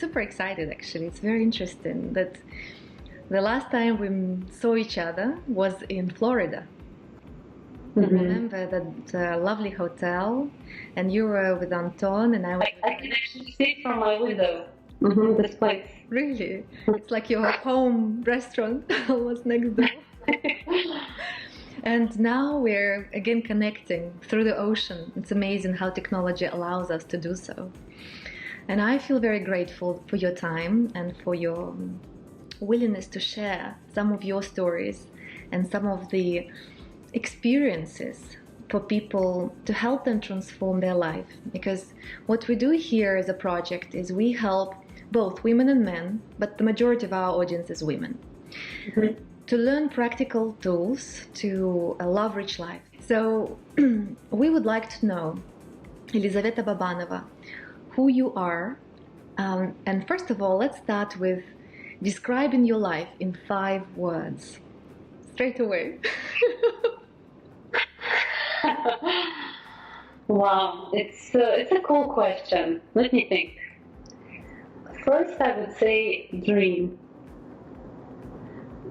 super excited actually. It's very interesting that the last time we saw each other was in Florida. I remember that lovely hotel, and you were with Anton, and I can actually see it from my window. This place. Really? It's like your home restaurant, almost next door. And now we're again connecting through the ocean. It's amazing how technology allows us to do so. And I feel very grateful for your time and for your willingness to share some of your stories and some of the experiences for people to help them transform their life. Because what we do here as a project is we help both women and men, but the majority of our audience is women, to learn practical tools to love rich life. So we would like to know, Elizaveta Babanova, who you are. And first of all, let's start with describing your life in 5 words. Straight away. Wow, it's a cool question. Let me think. First, I would say dream.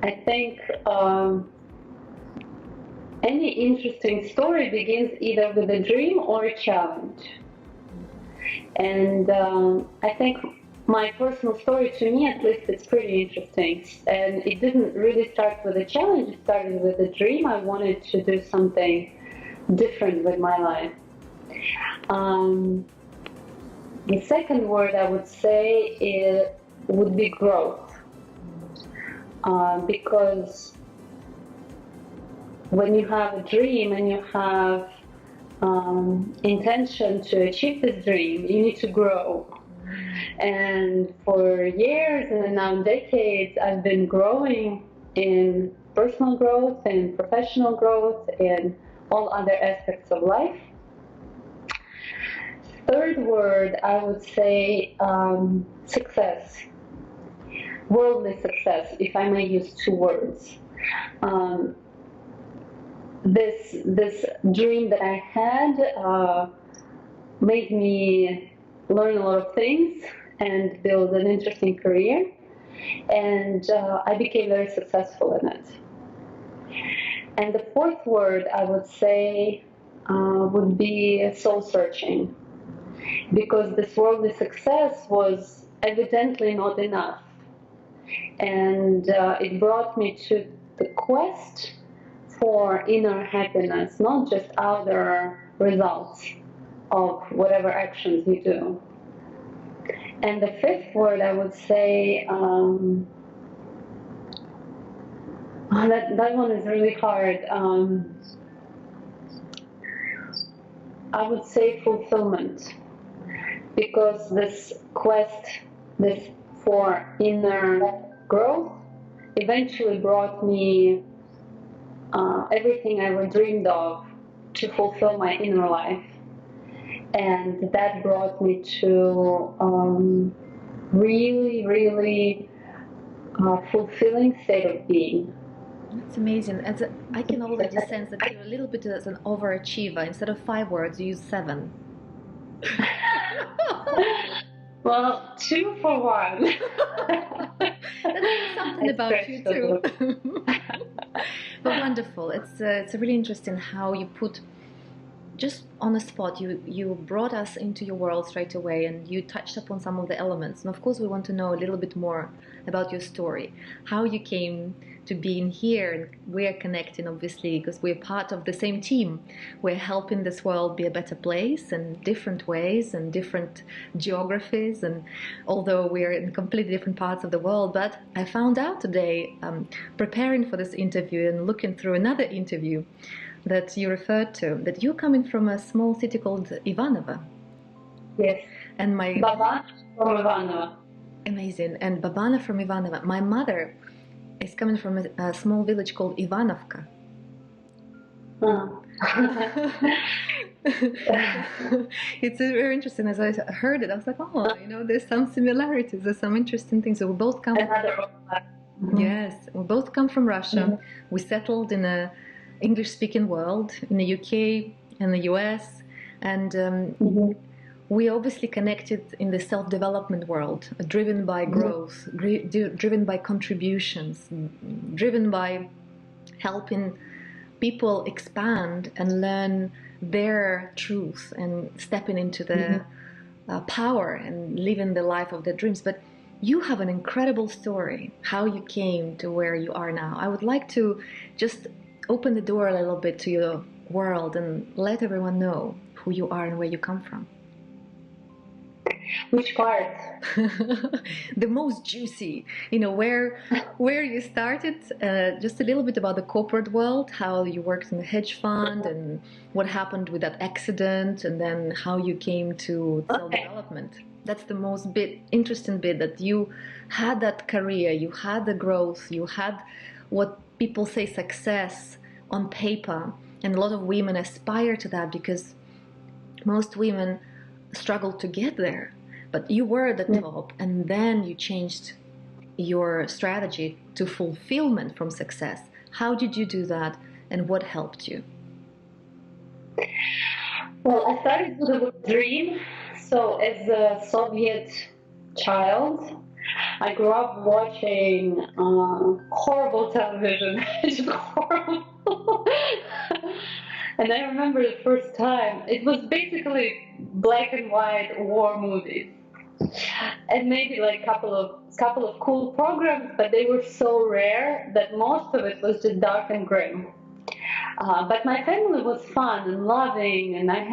I think any interesting story begins either with a dream or a challenge. And I think my personal story, to me at least, it's pretty interesting. And it didn't really start with a challenge, it started with a dream. I wanted to do something different with my life. The second word I would say would be growth. Because when you have a dream and you have intention to achieve this dream, you need to grow. And for years and now decades, I've been growing in personal growth and professional growth and all other aspects of life. Third word, I would say success. Worldly success, if I may use 2 words. This dream that I had made me learn a lot of things and build an interesting career, and I became very successful in it. And the 4th word I would say would be soul searching, because this worldly success was evidently not enough, and it brought me to the quest for inner happiness, not just outer results of whatever actions you do. And the 5th word I would say, that one is really hard. I would say fulfillment, because this quest, this for inner growth, eventually brought me everything I ever dreamed of to fulfill my inner life. And that brought me to really fulfilling state of being. That's amazing. I can already sense that you're a little bit as an overachiever. Instead of 5 words, you use 7. Well, 2 for 1. That means something about you too. But wonderful. It's really interesting how you put, just on the spot, you brought us into your world straight away, and you touched upon some of the elements. And of course, we want to know a little bit more about your story, how you came to being here. And we're connecting, obviously, because we're part of the same team. We're helping this world be a better place in different ways and different geographies, and although we're in completely different parts of the world. But I found out today, preparing for this interview and looking through another interview that you referred to, that you're coming from a small city called Ivanova. Yes. And Babana from Ivanova. Amazing. And Babana from Ivanova. My mother is coming from a small village called Ivanovka. Oh. It's very interesting. As I heard it, I was like, oh, there's some similarities, there's some interesting things. So we both come Yes, we both come from Russia. We settled in a English-speaking world, in the UK and the US, and we obviously connected in the self-development world, driven by growth, driven by contributions, driven by helping people expand and learn their truth and stepping into the power and living the life of their dreams. But you have an incredible story, how you came to where you are now. I would like to just open the door a little bit to your world and let everyone know who you are and where you come from. Which part? The most juicy, where you started, just a little bit about the corporate world, how you worked in the hedge fund and what happened with that accident, and then how you came to self-development. That's the most interesting bit, that you had that career, you had the growth, you had what people say success on paper, and a lot of women aspire to that because most women struggle to get there. But you were at the top, and then you changed your strategy to fulfillment from success. How did you do that, and what helped you? Well, I started with a dream. So as a Soviet child, I grew up watching horrible television. Horrible. And I remember the first time, it was basically black and white war movies. And maybe like couple of cool programs, but they were so rare that most of it was just dark and grim. But my family was fun and loving, and I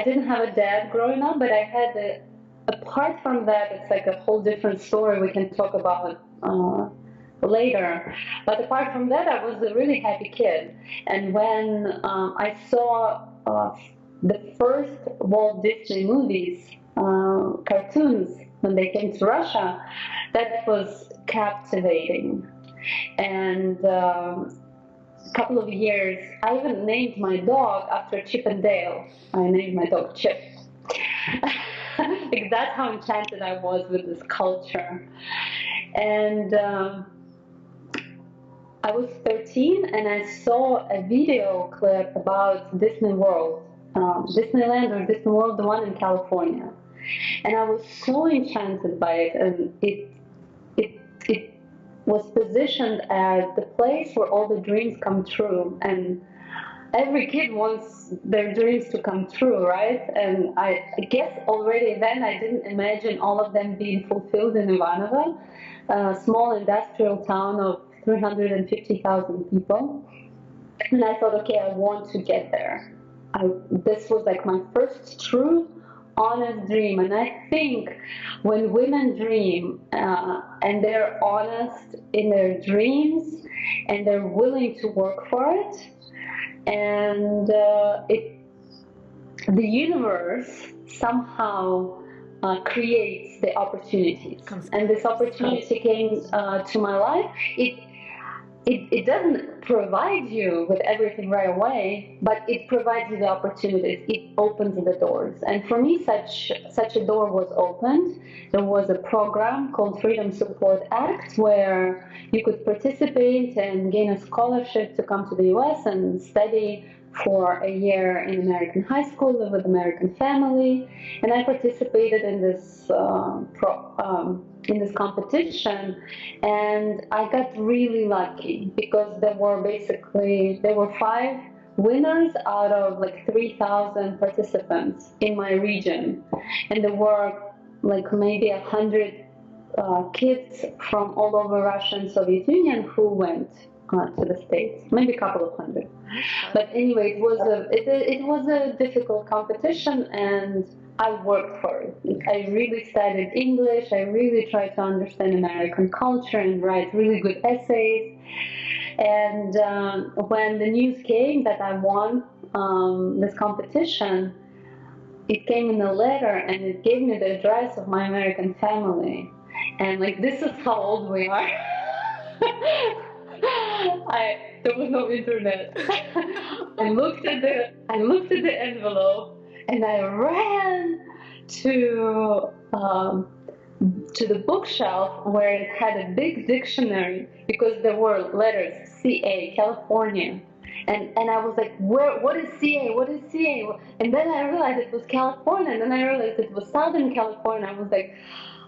didn't have a dad growing up, but I had apart from that, it's like a whole different story we can talk about later. But apart from that, I was a really happy kid. And when I saw the first Walt Disney movies, cartoons, when they came to Russia, that was captivating. And a couple of years, I even named my dog after Chip and Dale. I named my dog Chip. Like, that's how enchanted I was with this culture. And I was 13, and I saw a video clip about Disney World, Disneyland or Disney World, the one in California. And I was so enchanted by it, and it was positioned as the place where all the dreams come true. And every kid wants their dreams to come true, right? And I guess already then I didn't imagine all of them being fulfilled in Ivanova, a small industrial town of 350,000 people. And I thought, okay, I want to get there. This was like my first true, honest dream. And I think when women dream and they're honest in their dreams and they're willing to work for it, and the universe somehow creates the opportunities. And this opportunity came to my life. It doesn't provide you with everything right away, but it provides you the opportunities. It opens the doors. And for me, such a door was opened. There was a program called Freedom Support Act where you could participate and gain a scholarship to come to the US and study for a year in American high school, live with American family. And I participated in this competition, and I got really lucky because there were 5 winners out of like 3,000 participants in my region, and there were like maybe 100 kids from all over Russia and Soviet Union who went to the States, maybe a couple of hundred. But anyway, it was a difficult competition, and I worked for it. I really studied English. I really tried to understand American culture and write really good essays. And when the news came that I won this competition, it came in a letter, and it gave me the address of my American family. And like, this is how old we are. There was no internet. I looked at the envelope, and I ran to the bookshelf where it had a big dictionary, because there were letters CA, California, And I was like, what is CA? What is CA? And then I realized it was California, and then I realized it was Southern California. I was like,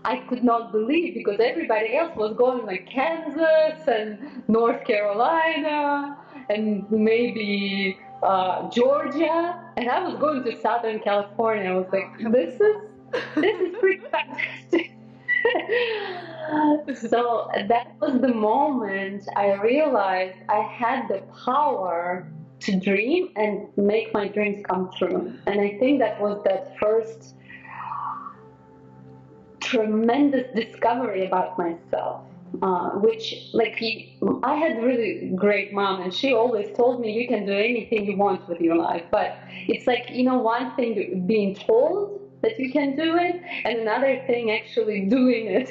I could not believe, because everybody else was going like Kansas and North Carolina and maybe Georgia, and I was going to Southern California. I was like, this is pretty fantastic. So that was the moment I realized I had the power to dream and make my dreams come true. And I think that was that first tremendous discovery about myself, which, like, I had really great mom, and she always told me you can do anything you want with your life. But it's like, one thing being told that you can do it, and another thing actually doing it.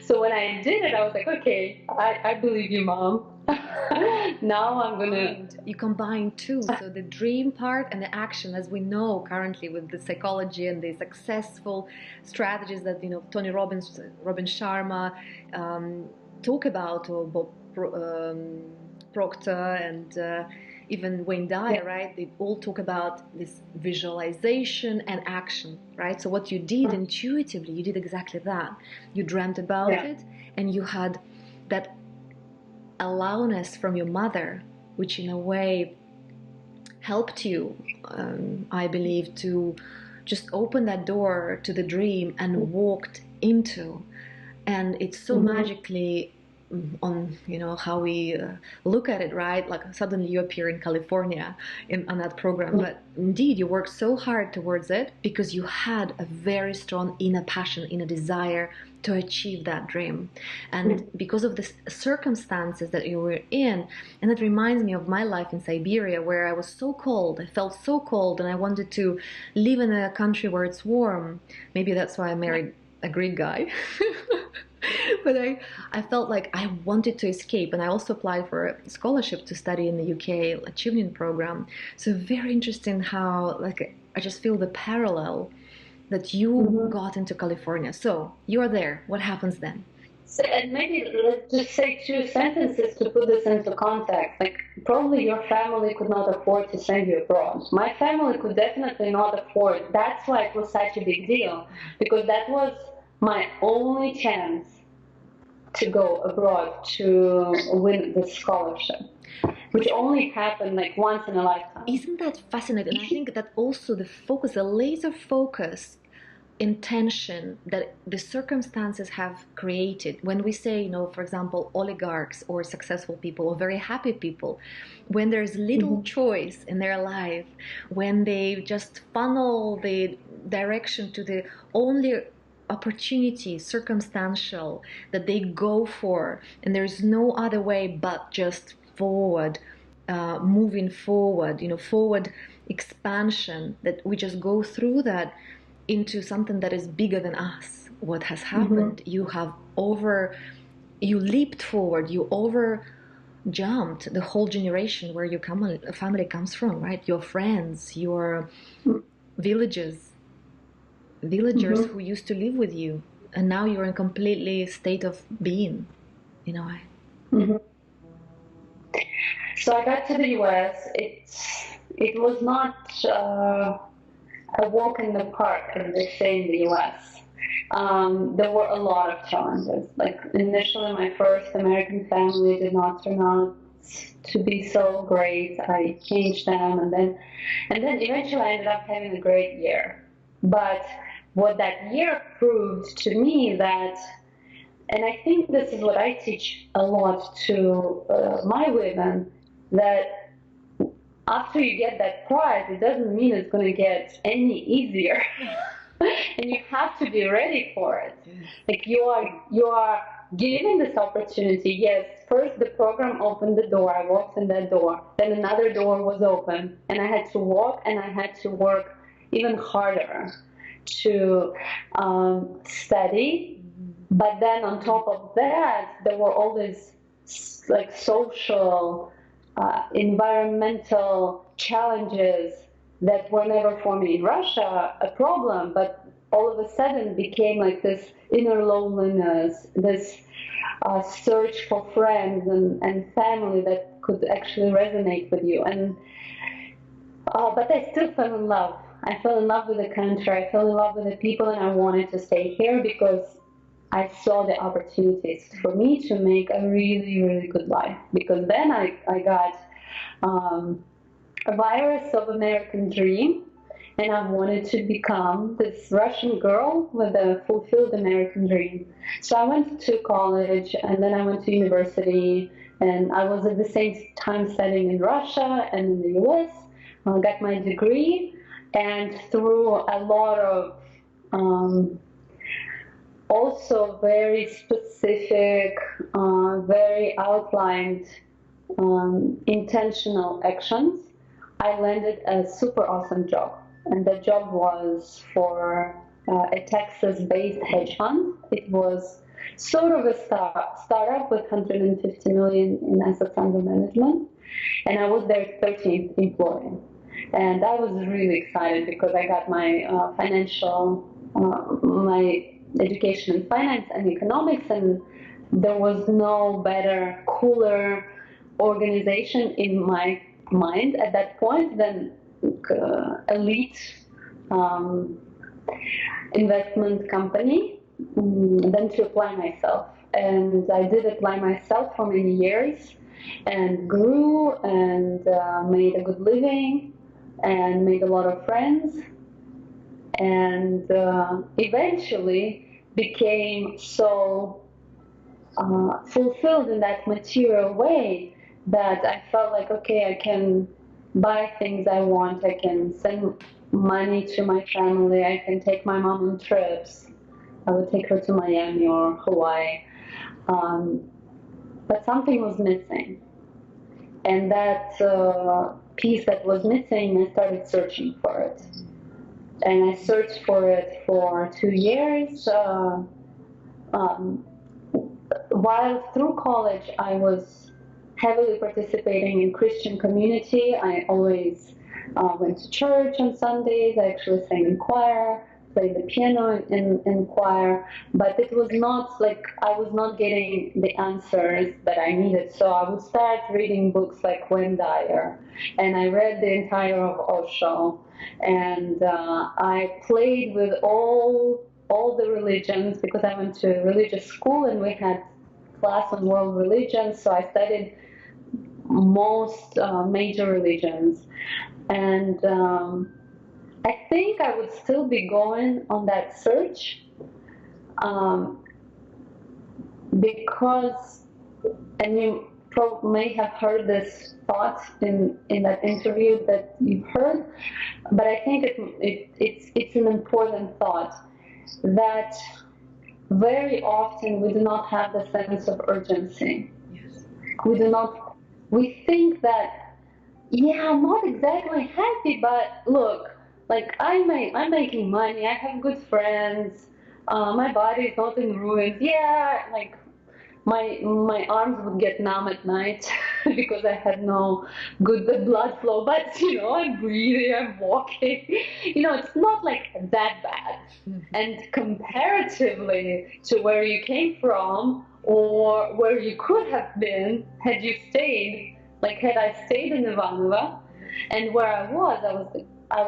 So when I did it, I was like, okay, I believe you, mom. Now I'm gonna. You combine two, so the dream part and the action, as we know currently with the psychology and the successful strategies that Tony Robbins, Robin Sharma talk about, or Bob Proctor, and even Wayne Dyer, right? They all talk about this visualization and action, right? So what you did intuitively, you did exactly that. You dreamt about it, and you had that allowness from your mother, which in a way helped you, I believe, to just open that door to the dream and walked into. And it's so magically on how we look at it, right? Like suddenly you appear in California on that program, but indeed you worked so hard towards it because you had a very strong inner passion, inner desire to achieve that dream. And because of the circumstances that you were in, and it reminds me of my life in Siberia, where I was so cold, I felt so cold, and I wanted to live in a country where it's warm. Maybe that's why I married a Greek guy. But I felt like I wanted to escape, and I also applied for a scholarship to study in the UK achievement program. So very interesting how, like, I just feel the parallel that you got into California. So you're there. What happens then? So, and maybe let's just say 2 sentences to put this into context. Like, probably your family could not afford to send you abroad. My family could definitely not afford. That's why it was such a big deal, because that was my only chance to go abroad to win the scholarship, which only happened like once in a lifetime. Isn't that fascinating? I think that also the focus, the laser focus intention that the circumstances have created. When we say, for example, oligarchs or successful people or very happy people, when there's little choice in their life, when they just funnel the direction to the only opportunity, circumstantial, that they go for, and there's no other way but just forward, moving forward, forward expansion, that we just go through that into something that is bigger than us. What has happened? You leaped forward, you over jumped the whole generation where your family comes from, right? Your friends, your villagers who used to live with you, and now you're in completely state of being, in a way. So I got to the US. It was not a walk in the park, as they say in the US. There were a lot of challenges. Like, initially, my first American family did not turn out to be so great. I changed them, and then eventually I ended up having a great year. But what that year proved to me that, and I think this is what I teach a lot to my women, that after you get that prize, it doesn't mean it's going to get any easier. And you have to be ready for it. Like, you are given this opportunity. Yes, first the program opened the door. I walked in that door. Then another door was open, and I had to walk, and I had to work even harder to study. But then on top of that, there were all these like social, environmental challenges that were never for me in Russia a problem, but all of a sudden became like this inner loneliness, this search for friends and family that could actually resonate with you. And but I still fell in love. I fell in love with the country. I fell in love with the people, and I wanted to stay here because I saw the opportunities for me to make a really, really good life. Because then I got a virus of American dream, and I wanted to become this Russian girl with a fulfilled American dream. So I went to college, and then I went to university, and I was at the same time studying in Russia and in the US. I got my degree, and through a lot of also very specific, very outlined, intentional actions, I landed a super awesome job. And the job was for a Texas-based hedge fund. It was sort of a startup with 150 million in assets under management. And I was their 13th employee. And I was really excited because I got my my education in finance and economics, and there was no better, cooler organization in my mind at that point than elite investment company than to apply myself. And I did apply myself for many years and grew and made a good living and made a lot of friends, and eventually became so fulfilled in that material way that I felt like, okay, I can buy things I want, I can send money to my family, I can take my mom on trips. I would take her to Miami or Hawaii. But something was missing. And that piece that was missing, I started searching for it. And I searched for it for 2 years. While through college, I was heavily participating in Christian community. I always went to church on Sundays. I actually sang in choir, played the piano in choir, but it was not like I was not getting the answers that I needed. So I would start reading books like Darya, and I read the entire of Osho, and I played with all the religions because I went to religious school and we had class on world religions. So I studied most major religions, and I think I would still be going on that search because, and you may have heard this thought in that interview that you've heard, but I think it's an important thought that very often we do not have the sense of urgency. Yes. We think that, yeah, I'm not exactly happy, but look, like I'm making money, I have good friends, my body is not in ruins. Yeah, like my arms would get numb at night because I had no good blood flow, but I'm breathing, I'm walking, it's not like that bad. And comparatively to where you came from or where you could have been had you stayed, like had I stayed in Ivanova, and where I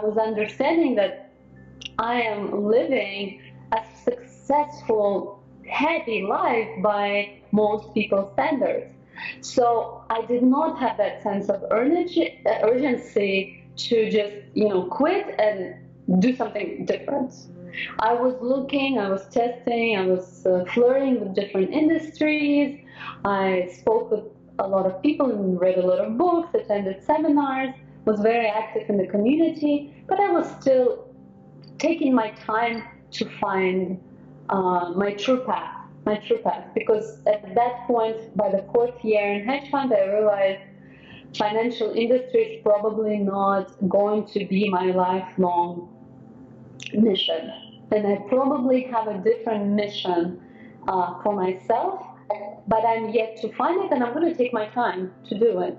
was understanding that I am living a successful, happy life by most people's standards. So I did not have that sense of urgency to just, quit and do something different. I was looking, I was testing, I was flirting with different industries. I spoke with a lot of people and read a lot of books, attended seminars, was very active in the community, but I was still taking my time to find my true path, because at that point, by the 4th year in hedge fund, I realized financial industry is probably not going to be my lifelong mission, and I probably have a different mission for myself, but I'm yet to find it, and I'm going to take my time to do it.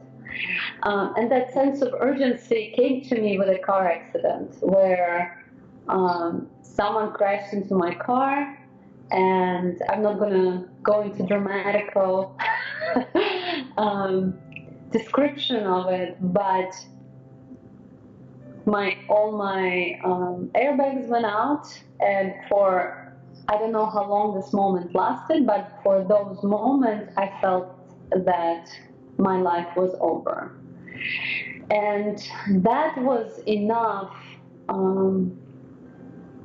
And that sense of urgency came to me with a car accident where someone crashed into my car, and I'm not going to go into dramatical description of it, but all my airbags went out, and for I don't know how long this moment lasted, but for those moments I felt that my life was over. And that was enough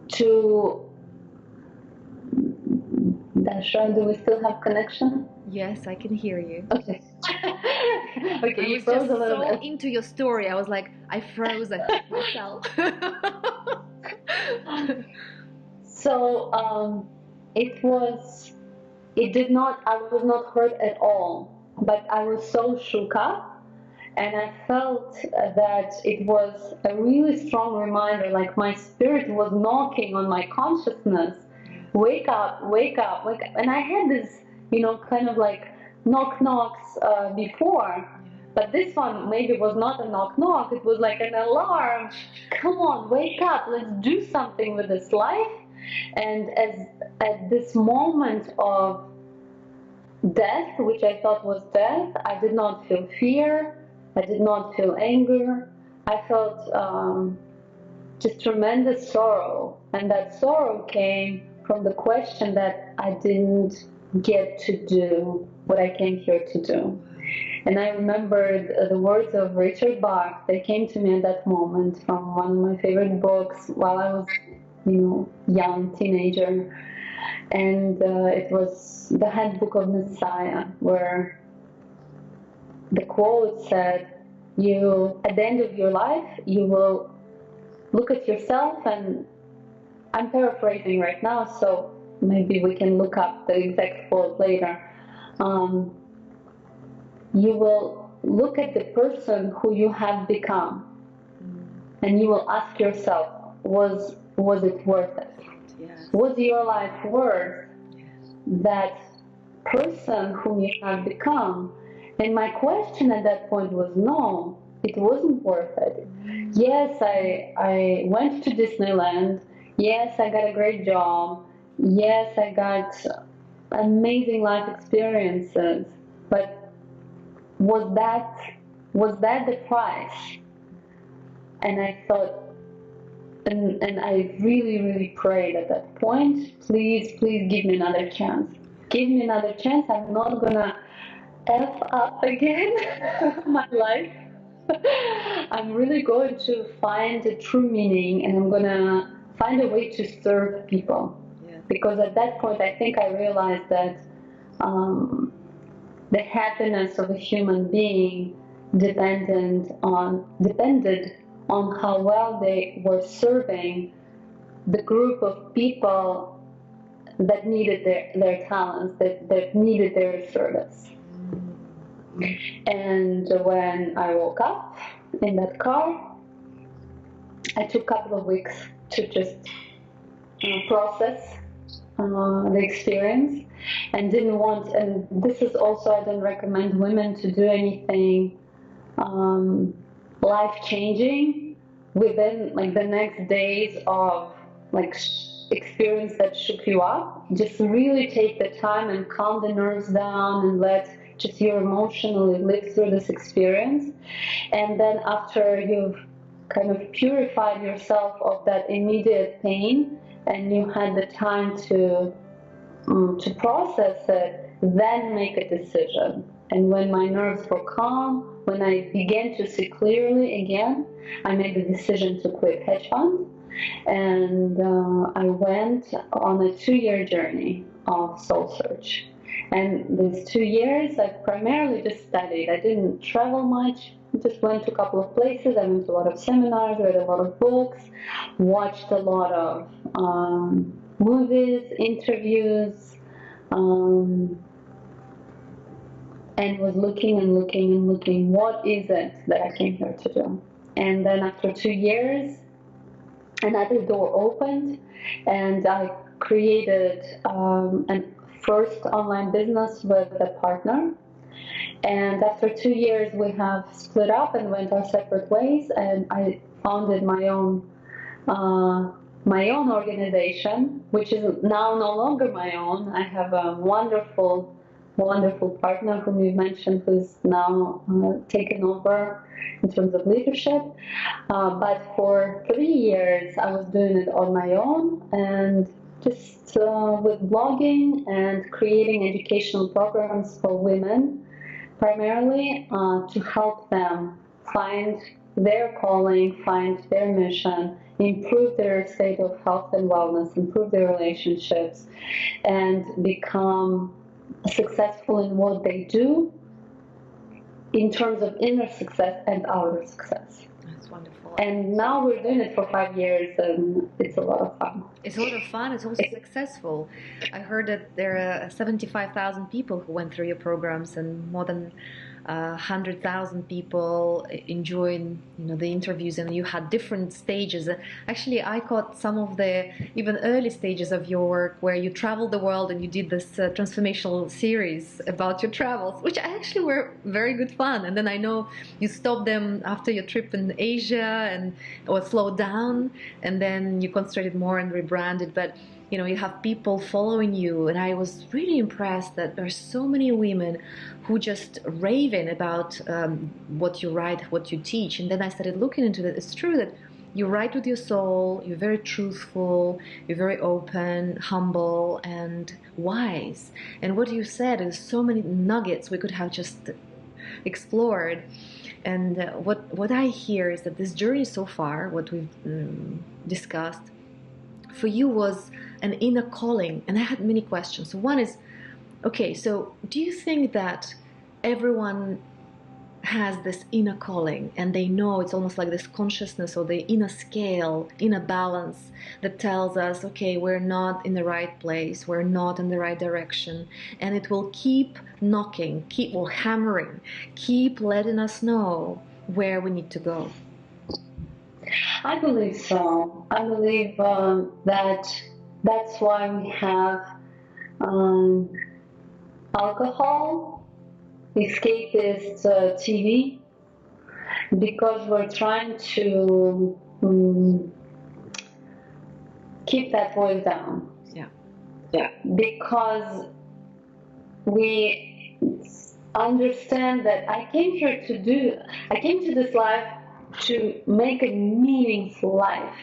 to... Dasha, do we still have connection? Yes, I can hear you. Okay. Okay, I was just so into your story. I was like, I froze myself. So it was I was not hurt at all, but I was so shook up, and I felt that it was a really strong reminder, like my spirit was knocking on my consciousness, wake up, wake up, wake up. And I had this, kind of like knocks before, but this one maybe was not a knock, it was like an alarm. Come on, wake up, let's do something with this life. And at this moment of death, which I thought was death, I did not feel fear, I did not feel anger. I felt just tremendous sorrow, and that sorrow came from the question that I didn't get to do what I came here to do. And I remembered the words of Richard Bach. They came to me at that moment from one of my favorite books while I was, young teenager. And it was the Handbook of Messiah, where the quote said, at the end of your life, you will look at yourself, and I'm paraphrasing right now, so maybe we can look up the exact quote later. You will look at the person who you have become, and you will ask yourself, was it worth it? Yes. Was your life worth that person whom you have become? And my question at that point was no, it wasn't worth it. Yes, I went to Disneyland. Yes, I got a great job. Yes, I got amazing life experiences. But was that the price? And I thought, and I really, really prayed at that point, please give me another chance. Give me another chance. I'm not gonna F up again my life. I'm really going to find a true meaning, and I'm gonna find a way to serve people. Yeah. Because at that point, I think I realized that the happiness of a human being depended on how well they were serving the group of people that needed their talents, that needed their service. And when I woke up in that car, I took a couple of weeks to just process the experience, and didn't want, and this is also, I don't recommend women to do anything life-changing within like the next days of like experience that shook you up. Just really take the time and calm the nerves down, and let just you emotionally live through this experience. And then after you've kind of purified yourself of that immediate pain, and you had the time to process it, then make a decision. And when my nerves were calm, when I began to see clearly again, I made the decision to quit hedge fund. And I went on a 2-year journey of soul search. And these 2 years, I primarily just studied. I didn't travel much. I just went to a couple of places. I went to a lot of seminars, read a lot of books, watched a lot of movies, interviews, and was looking and looking and looking, what is it that I came here to do? And then after 2 years, another door opened, and I created a first online business with a partner. And after 2 years, we have split up and went our separate ways, and I founded my own organization, which is now no longer my own. I have a wonderful wonderful partner whom you mentioned, who's now taken over in terms of leadership. But for 3 years, I was doing it on my own, and just with blogging and creating educational programs for women, primarily to help them find their calling, find their mission, improve their state of health and wellness, improve their relationships, and become successful in what they do in terms of inner success and outer success. That's wonderful. And now we're doing it for 5 years, and it's a lot of fun. It's a lot of fun. It's also successful. I heard that there are 75,000 people who went through your programs, and more than 100,000 people enjoyed, the interviews, and you had different stages. Actually, I caught some of the even early stages of your work where you traveled the world and you did this transformational series about your travels, which actually were very good fun. And then I know you stopped them after your trip in Asia or slowed down, and then you concentrated more and rebranded. But you have people following you, and I was really impressed that there are so many women who just raving about what you write, what you teach. And then I started looking into it. It's true that you write with your soul, you're very truthful, you're very open, humble, and wise. And what you said is so many nuggets we could have just explored. And what I hear is that this journey so far, what we've discussed, for you was an inner calling. And I had many questions. So one is, okay, so do you think that everyone has this inner calling, and they know it's almost like this consciousness or the inner scale, inner balance that tells us, okay, we're not in the right place, we're not in the right direction, and it will keep knocking, keep hammering, keep letting us know where we need to go? I believe so. I believe that's why we have alcohol, escapist TV, because we're trying to keep that voice down. Yeah. Because we understand that I came to this life to make a meaningful life.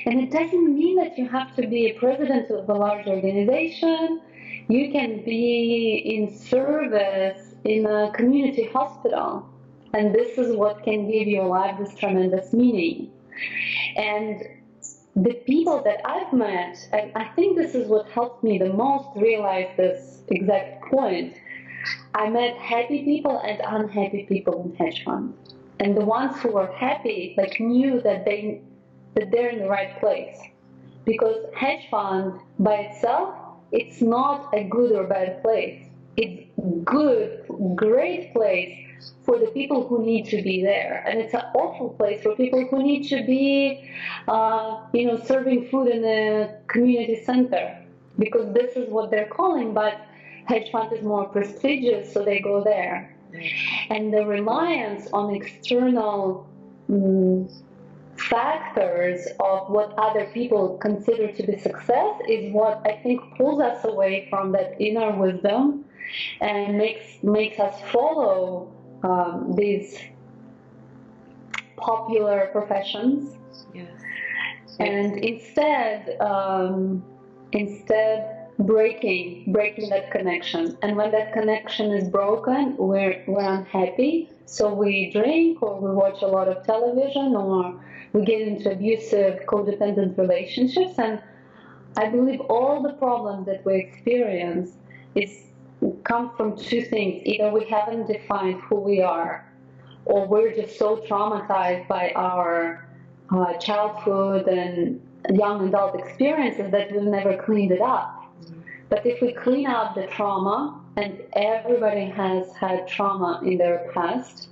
And it doesn't mean that you have to be a president of a large organization. You can be in service in a community hospital. And this is what can give your life this tremendous meaning. And the people that I've met, and I think this is what helped me the most realize this exact point, I met happy people and unhappy people in hedge funds. And the ones who were happy, knew that they're in the right place. Because hedge fund by itself, it's not a good or bad place. It's good, great place for the people who need to be there. And it's an awful place for people who need to be, serving food in a community center. Because this is what they're calling, but hedge fund is more prestigious, so they go there. And the reliance on external factors of what other people consider to be success is what I think pulls us away from that inner wisdom and makes us follow these popular professions. Yes. And instead breaking that connection. And when that connection is broken, we're unhappy. So we drink, or we watch a lot of television, or we get into abusive, codependent relationships. And I believe all the problems that we experience come from two things. Either we haven't defined who we are, or we're just so traumatized by our childhood and young adult experiences that we've never cleaned it up. But if we clean up the trauma, and everybody has had trauma in their past,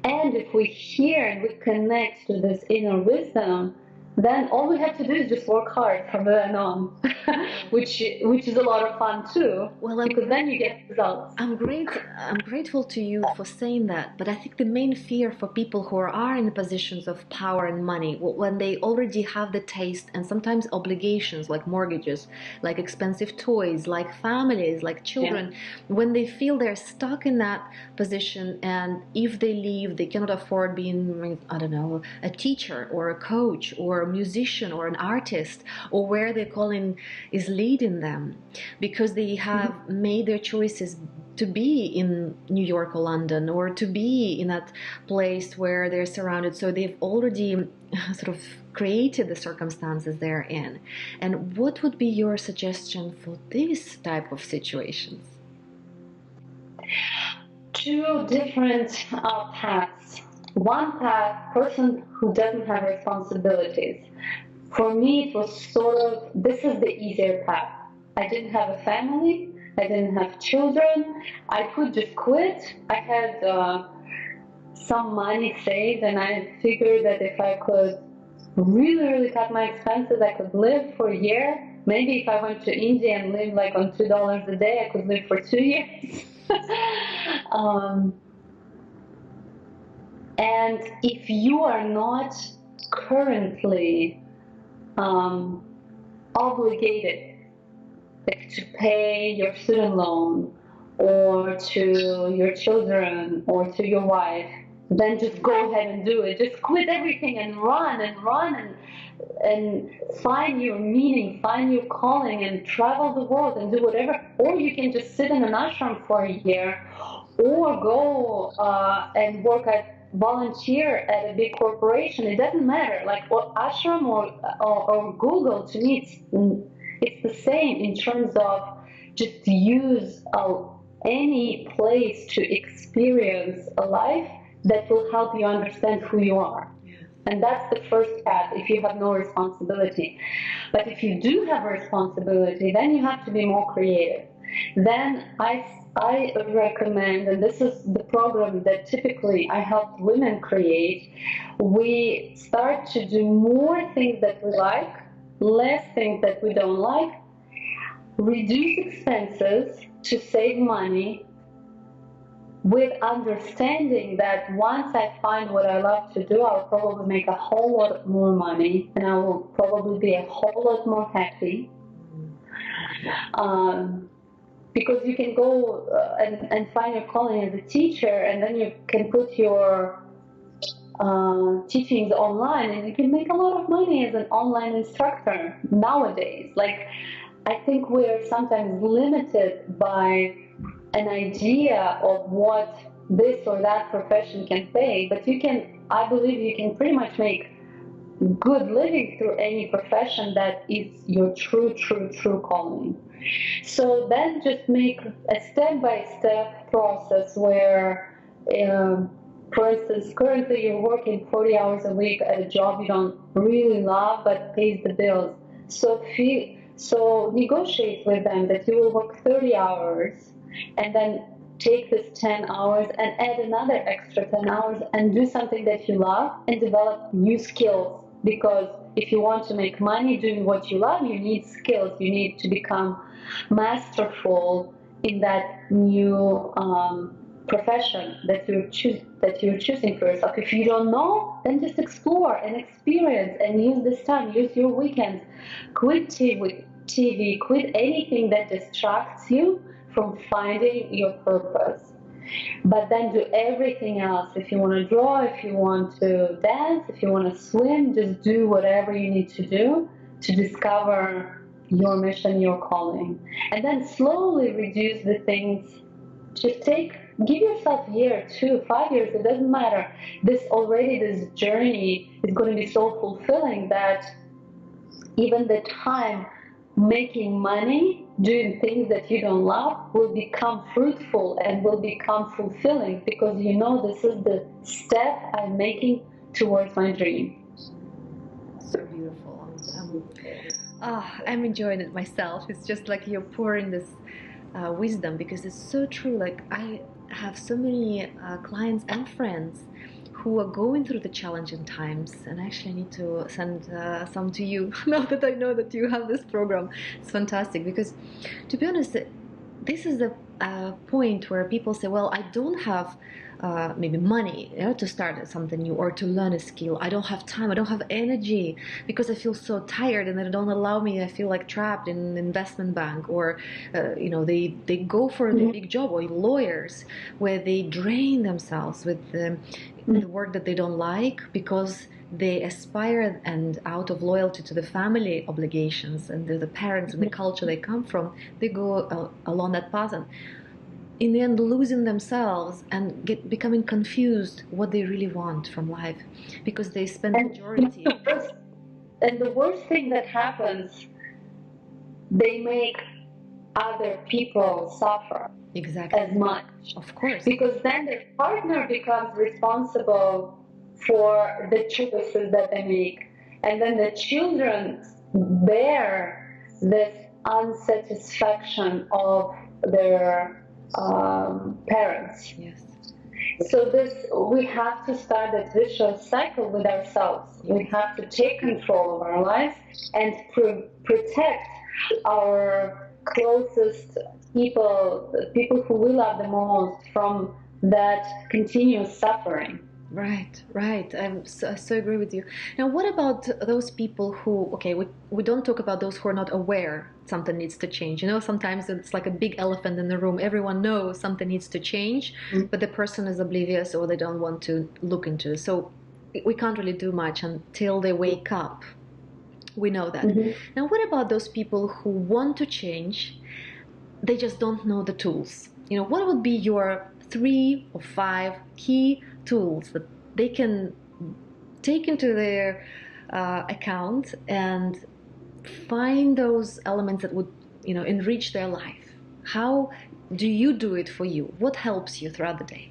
and if we hear and we connect to this inner wisdom, then all we have to do is just work hard from then on, which is a lot of fun too. Well, because then you get results. I'm grateful to you for saying that, but I think the main fear for people who are in the positions of power and money, when they already have the taste and sometimes obligations like mortgages, like expensive toys, like families, like children, when they feel they're stuck in that position, and if they leave, they cannot afford being, I don't know, a teacher or a coach or a musician or an artist, or where their calling is leading them, because they have made their choices to be in New York or London, or to be in that place where they're surrounded. So they've already sort of created the circumstances they're in. And what would be your suggestion for this type of situations? Two different paths. One path, person who doesn't have responsibilities. For me, it was sort of, this is the easier path. I didn't have a family. I didn't have children. I could just quit. I had some money saved, and I figured that if I could really cut my expenses, I could live for a year. Maybe if I went to India and lived like on $2 a day, I could live for 2 years. And if you are not currently obligated to pay your student loan, or to your children, or to your wife, then just go ahead and do it. Just quit everything and run and find your meaning, find your calling, and travel the world and do whatever. Or you can just sit in an ashram for a year, or go and volunteer at a big corporation. It doesn't matter, like ashram or Google. To me, it's the same in terms of just use any place to experience a life that will help you understand who you are. And that's the first path if you have no responsibility. But if you do have a responsibility, then you have to be more creative. Then I recommend, and this is the program that typically I help women create, we start to do more things that we like, less things that we don't like, reduce expenses to save money, with understanding that once I find what I love to do, I'll probably make a whole lot more money, and I will probably be a whole lot more happy. Because you can go and find your calling as a teacher, and then you can put your teachings online, and you can make a lot of money as an online instructor nowadays. Like, I think we're sometimes limited by an idea of what this or that profession can pay, but you can, I believe you can pretty much make good living through any profession that is your true calling. So then just make a step-by-step process where, for instance, currently you're working 40 hours a week at a job you don't really love but pays the bills. So negotiate with them that you will work 30 hours and then take this 10 hours and add another extra 10 hours and do something that you love and develop new skills. Because if you want to make money doing what you love, you need skills. You need to become masterful in that new profession that you're choosing for yourself. If you don't know, then just explore and experience and use this time. Use your weekends. Quit TV, quit anything that distracts you from finding your purpose. But then do everything else. If you want to draw, if you want to dance, if you want to swim, just do whatever you need to do to discover your mission, your calling. And then slowly reduce the things. Just give yourself a year, 2, 5 years, it doesn't matter. This journey is going to be so fulfilling that even the time making money, doing things that you don't love, will become fruitful and will become fulfilling, because you know this is the step I'm making towards my dream. So beautiful. I'm enjoying it myself. It's just like you're pouring this wisdom, because it's so true. Like, I have so many clients and friends who who are going through the challenging times, and actually I need to send some to you now that I know that you have this program. It's fantastic because, to be honest, this is the point where people say, well, I don't have maybe money, to start something new or to learn a skill. I don't have time, I don't have energy because I feel so tired and they don't allow me. I feel like trapped in an investment bank, or they go for the big job, or lawyers, where they drain themselves with the work that they don't like because they aspire, and out of loyalty to the family obligations and the parents and the culture they come from, they go along that path, and in the end losing themselves and becoming confused what they really want from life, because they spend the majority. And the worst thing that happens, they make other people suffer. Exactly. As much. Of course. Because then their partner becomes responsible for the choices that they make. And then the children bear this unsatisfaction of their parents. Yes. So we have to start that vicious cycle with ourselves. We have to take control of our lives and protect our closest people who we love the most, from that continuous suffering. Right. I so agree with you. Now, what about those people who, okay, we don't talk about those who are not aware something needs to change. Sometimes it's like a big elephant in the room. Everyone knows something needs to change, but the person is oblivious, or they don't want to look into it. So we can't really do much until they wake up. We know that. Now, what about those people who want to change? They just don't know the tools. What would be your 3 or 5 key tools that they can take into their account and find those elements that would enrich their life? How do you do it for you? What helps you throughout the day?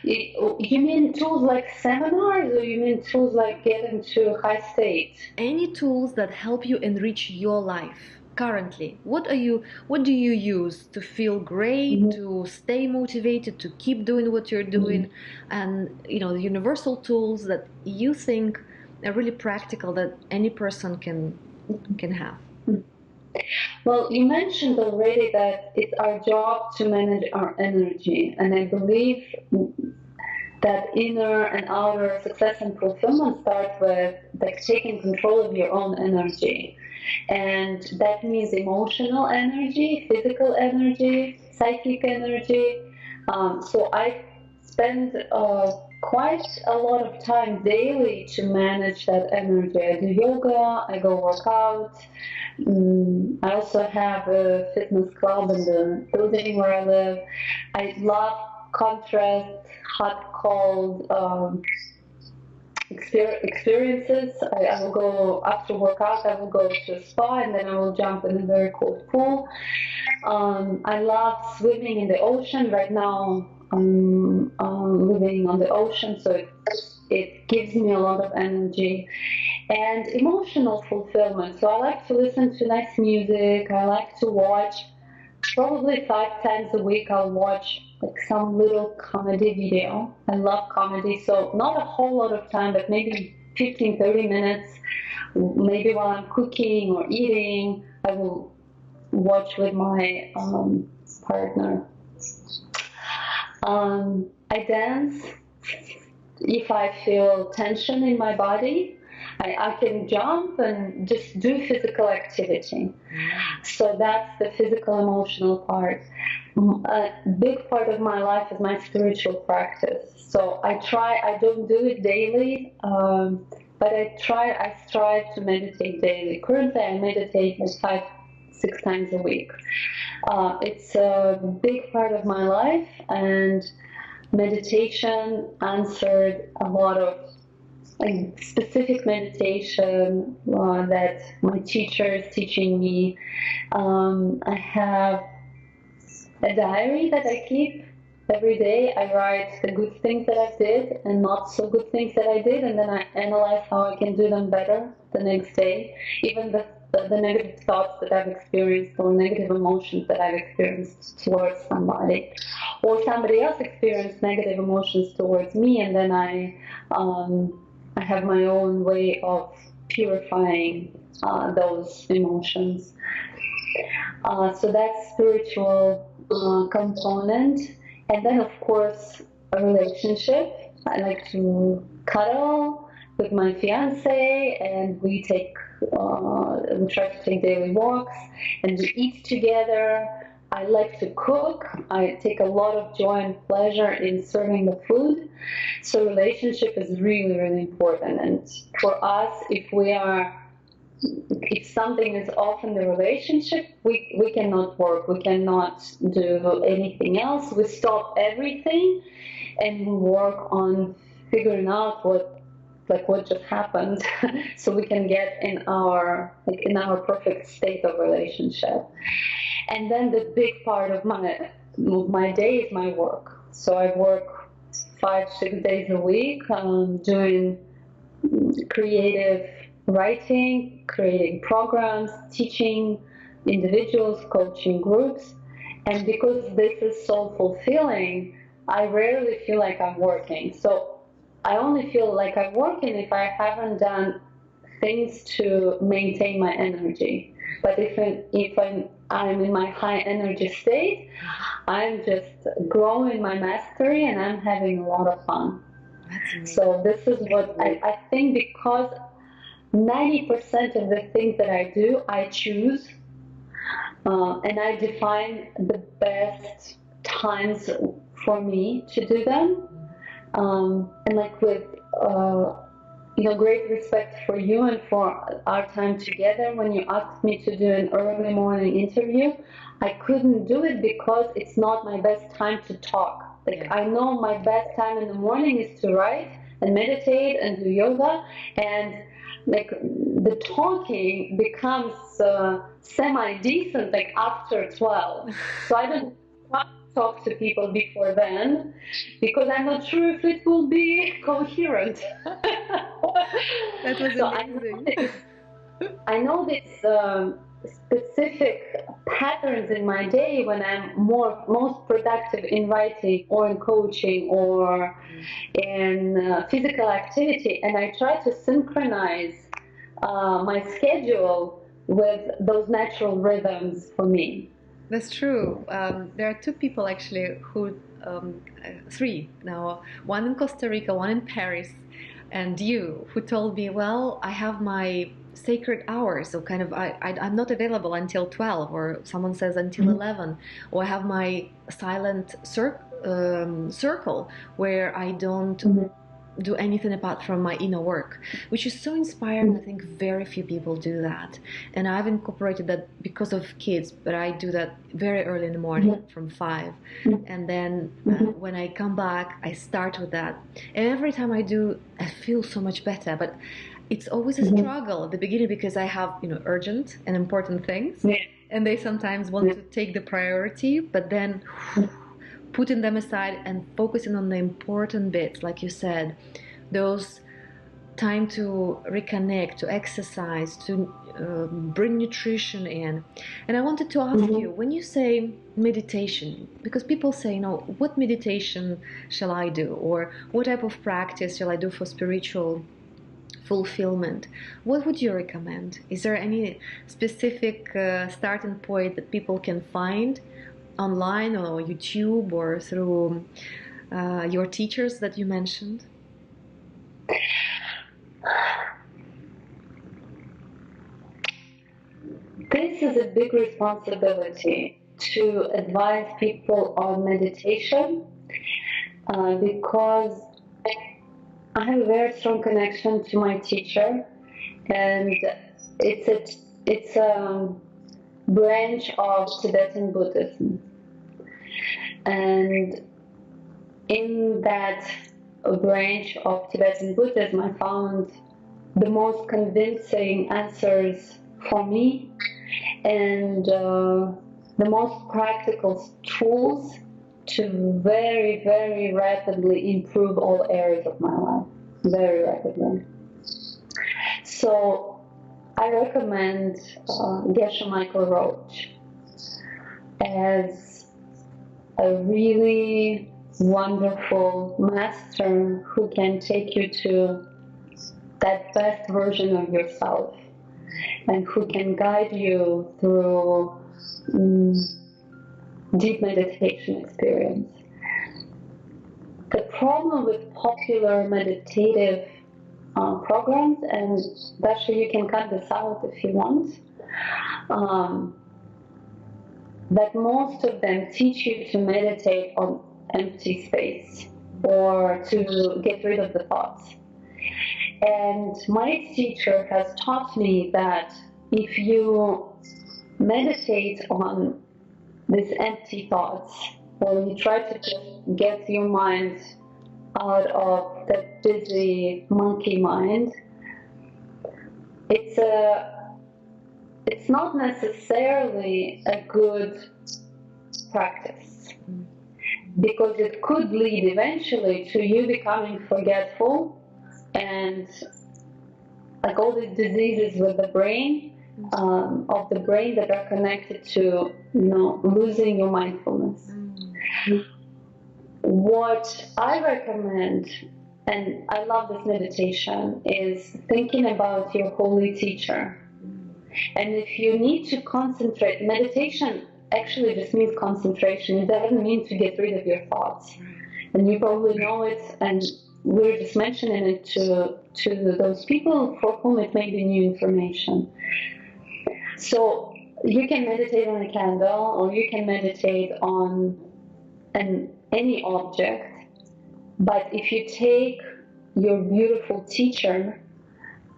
You mean tools like seminars, or you mean tools like getting to high state? Any tools that help you enrich your life currently. What do you use to feel great, to stay motivated, to keep doing what you're doing, and the universal tools that you think are really practical that any person can have? Well, you mentioned already that it's our job to manage our energy, and I believe that inner and outer success and fulfillment start with taking control of your own energy. And that means emotional energy, physical energy, psychic energy. So I spend quite a lot of time daily to manage that energy. I do yoga, I go work out. I also have a fitness club in the building where I live. I love contrast, hot, cold experiences. I will go after workout. I will go to a spa, and then I will jump in a very cold pool. I love swimming in the ocean. Right now, I'm living on the ocean, so it gives me a lot of energy. And emotional fulfillment. So I like to listen to nice music. I like to watch. Probably 5 times a week I'll watch some little comedy video. I love comedy, so not a whole lot of time, but maybe 15-30 minutes. Maybe while I'm cooking or eating, I will watch with my partner. I dance if I feel tension in my body. I can jump and just do physical activity. So that's the physical, emotional part. A big part of my life is my spiritual practice. So I don't do it daily, but I strive to meditate daily. Currently, I meditate 5-6 times a week. It's a big part of my life, and meditation answered a lot of specific meditation that my teacher is teaching me. I have a diary that I keep every day. I write the good things that I did and not so good things that I did, and then I analyze how I can do them better the next day. Even the negative thoughts that I've experienced or negative emotions that I've experienced towards somebody, or somebody else experienced negative emotions towards me, and then I have my own way of purifying those emotions. So that's spiritual component. And then, of course, a relationship. I like to cuddle with my fiance, and we try to take daily walks, and we eat together. I like to cook. I take a lot of joy and pleasure in serving the food. So relationship is really, really important. And for us, if something is off in the relationship, we cannot work, we cannot do anything else. We stop everything and we work on figuring out what just happened so we can get in our perfect state of relationship. And then the big part of my day is my work. So I work 5-6 days a week doing creative writing, creating programs, teaching individuals, coaching groups. And because this is so fulfilling, I rarely feel like I'm working. So I only feel like I'm working if I haven't done things to maintain my energy. But if I'm in my high energy state, I'm just growing my mastery and I'm having a lot of fun. So this is what I think, because 90% of the things that I do, I choose, and I define the best times for me to do them. And like with great respect for you and for our time together, when you asked me to do an early morning interview, I couldn't do it because it's not my best time to talk. I know my best time in the morning is to write and meditate and do yoga, and the talking becomes semi-decent after 12. So I don't talk to people before then because I'm not sure if it will be coherent. That was amazing. I know this specific patterns in my day when I'm most productive in writing or in coaching or in physical activity, and I try to synchronize my schedule with those natural rhythms for me. That's true. There are two people actually three now, one in Costa Rica, one in Paris, and you, who told me, well, I have my sacred hours, so kind of I'm not available until 12, or someone says until 11, or I have my silent circle where I don't do anything apart from my inner work, which is so inspiring. I think very few people do that, and I've incorporated that because of kids, but I do that very early in the morning from 5, and then when I come back I start with that, and every time I do I feel so much better. But it's always a struggle at the beginning because I have urgent and important things, and they sometimes want to take the priority, but then putting them aside and focusing on the important bits, like you said, those time to reconnect, to exercise, to bring nutrition in. And I wanted to ask you, when you say meditation, because people say, what meditation shall I do? Or what type of practice shall I do for spiritual fulfillment? What would you recommend? Is there any specific starting point that people can find online or YouTube or through your teachers that you mentioned? This is a big responsibility to advise people on meditation because I have a very strong connection to my teacher, and it's a branch of Tibetan Buddhism. And in that branch of Tibetan Buddhism, I found the most convincing answers for me and the most practical tools to very, very rapidly improve all areas of my life, very rapidly. So I recommend Geshe Michael Roach as a really wonderful master who can take you to that best version of yourself and who can guide you through deep meditation experience. The problem with popular meditative programs, and Dasha, you can cut this out if you want, that most of them teach you to meditate on empty space or to get rid of the thoughts. And my teacher has taught me that if you meditate on these empty thoughts, or you try to just get your mind out of that busy monkey mind, it's not necessarily a good practice, because it could lead eventually to you becoming forgetful and like all these diseases with the brain, of the brain that are connected to, losing your mindfulness. What I recommend, and I love this meditation, is thinking about your holy teacher. And if you need to concentrate, meditation actually just means concentration. It doesn't mean to get rid of your thoughts. And you probably know it, and we're just mentioning it to those people for whom it may be new information. So you can meditate on a candle, or you can meditate on any object. But if you take your beautiful teacher,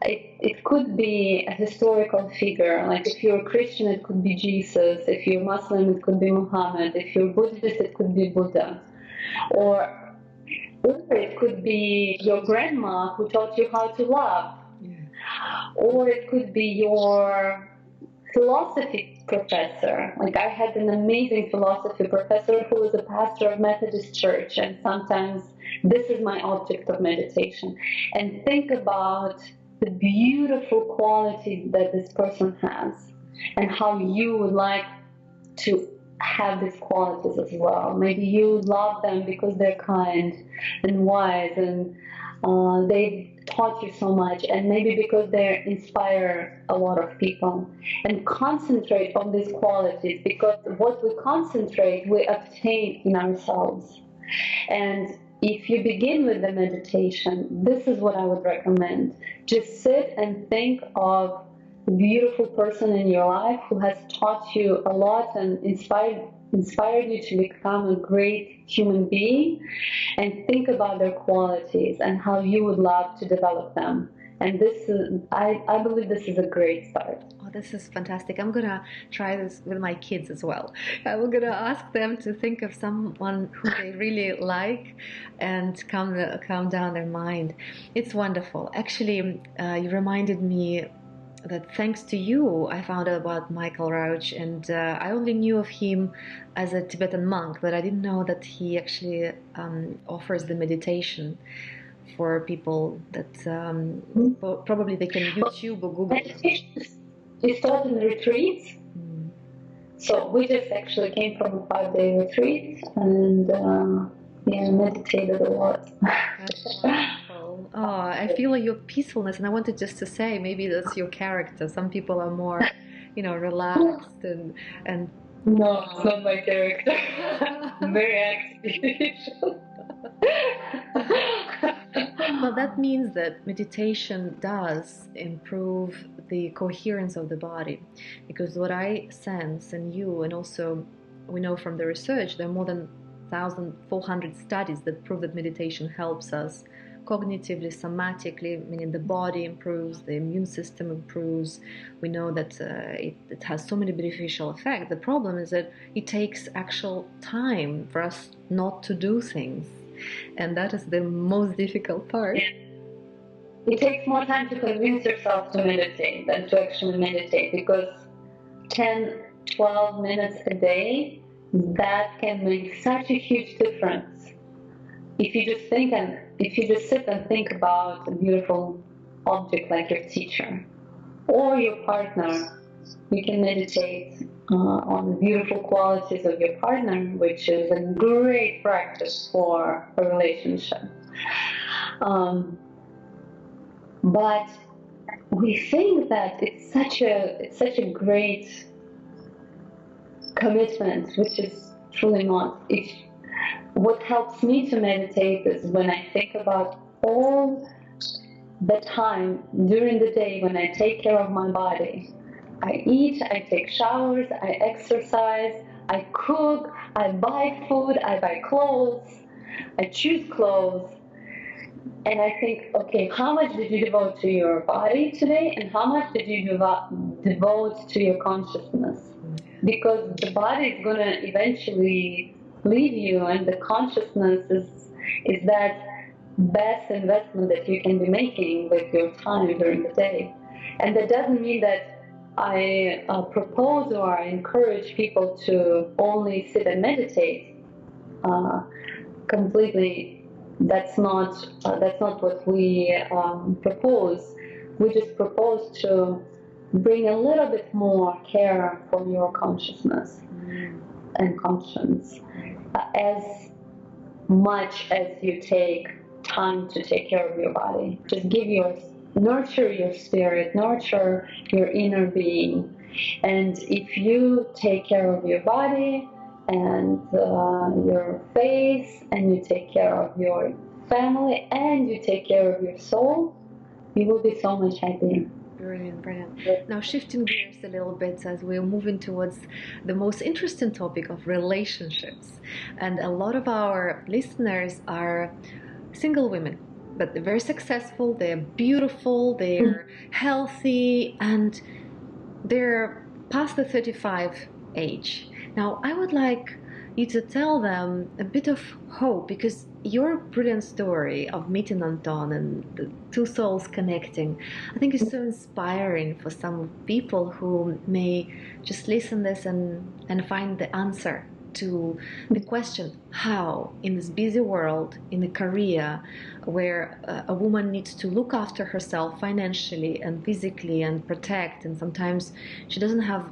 it could be a historical figure. Like if you're a Christian, it could be Jesus. If you're Muslim, it could be Muhammad. If you're Buddhist, it could be Buddha. Or it could be your grandma who taught you how to love. Or it could be your philosophy professor. Like I had an amazing philosophy professor who was a pastor of Methodist Church, and sometimes this is my object of meditation. And think about the beautiful qualities that this person has and how you would like to have these qualities as well. Maybe you love them because they're kind and wise, and they taught you so much, and maybe because they inspire a lot of people. And concentrate on these qualities, because what we concentrate, we obtain in ourselves. And if you begin with the meditation, this is what I would recommend. Just sit and think of the beautiful person in your life who has taught you a lot and inspired you to become a great human being, and think about their qualities and how you would love to develop them. And this is, I believe this is a great start. Oh, this is fantastic. I'm gonna try this with my kids as well. I'm gonna ask them to think of someone who they really like and calm down their mind. It's wonderful. Actually, you reminded me that thanks to you, I found out about Michael Roach, and I only knew of him as a Tibetan monk, but I didn't know that he actually offers the meditation for people that probably they can YouTube or Google. Meditation is taught in retreats. So we just actually came from a 5-day retreat, and meditated a lot. That's wonderful. Oh, I feel your peacefulness, and I wanted just to say, maybe that's your character. Some people are more, relaxed and. No, it's not my character. Very active. Well, that means that meditation does improve the coherence of the body, because what I sense in you, and also we know from the research, there are more than 1,400 studies that prove that meditation helps us cognitively, somatically, meaning the body improves, the immune system improves. We know that it has so many beneficial effects. The problem is that it takes actual time for us not to do things. And that is the most difficult part. Yeah. It takes more time to convince yourself to meditate than to actually meditate, because 10, 12 minutes a day, that can make such a huge difference. If you just sit and think about a beautiful object like your teacher, or for your partner. You can meditate on the beautiful qualities of your partner, which is a great practice for a relationship. But we think that it's such a great commitment, which is truly not. What helps me to meditate is when I think about all the time during the day when I take care of my body. I eat, I take showers, I exercise, I cook, I buy food, I buy clothes, I choose clothes. And I think, okay, how much did you devote to your body today, and how much did you devote to your consciousness? Because the body is going to eventually leave you, and the consciousness is that best investment that you can be making with your time during the day. And that doesn't mean that I propose or I encourage people to only sit and meditate completely. That's not what we propose. We just propose to bring a little bit more care for your consciousness and conscience, as much as you take time to take care of your body. Just nurture your spirit, nurture your inner being. And if you take care of your body and your face, and you take care of your family, and you take care of your soul, you will be so much happier. Brilliant, brilliant. Now shifting gears a little bit as we're moving towards the most interesting topic of relationships. And a lot of our listeners are single women, but they're very successful, they're beautiful, they're healthy, and they're past the 35 age. Now, I would like you to tell them a bit of hope, because your brilliant story of meeting Anton and the two souls connecting, I think is so inspiring for some people who may just listen this and find the answer to the question, how in this busy world, in a career where a woman needs to look after herself financially and physically and protect, and sometimes she doesn't have